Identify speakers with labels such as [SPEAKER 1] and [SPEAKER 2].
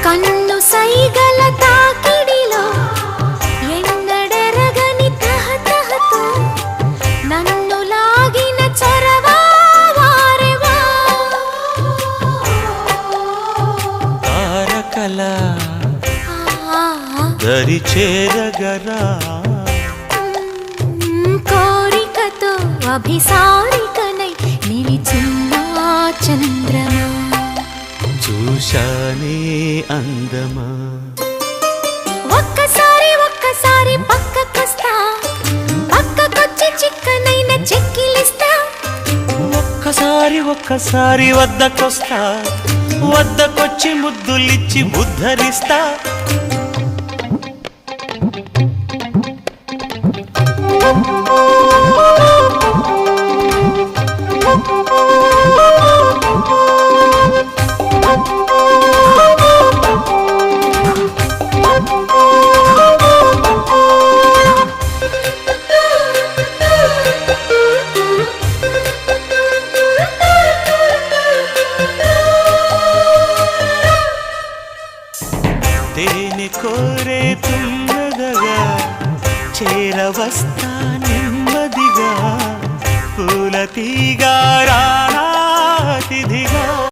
[SPEAKER 1] కన్ను సైగల తాకిడిలో ఎన్నడెరగని తహతహతో నన్ను లాగిన చొరవా వారెవా
[SPEAKER 2] తారకల దరి చేరగరా
[SPEAKER 1] కోరికతో అభిసారికనై నిలిచిన చంద్రమా
[SPEAKER 2] చూశానే అందమా
[SPEAKER 1] ఒక్కసారి ఒక్కసారి పక్కకొస్తా పక్కకొచ్చి చిక్కనైన చెక్కిలిస్తా
[SPEAKER 2] ఒక్కసారి ఒక్కసారి వద్దకొస్తా వద్దకొచ్చి ముద్దులిచ్చి ఉద్ధరిస్తా తేనె కోరే తుమ్మదగా చేరవస్తా నెమ్మదిగా పూల తీగా రానా తిథిగా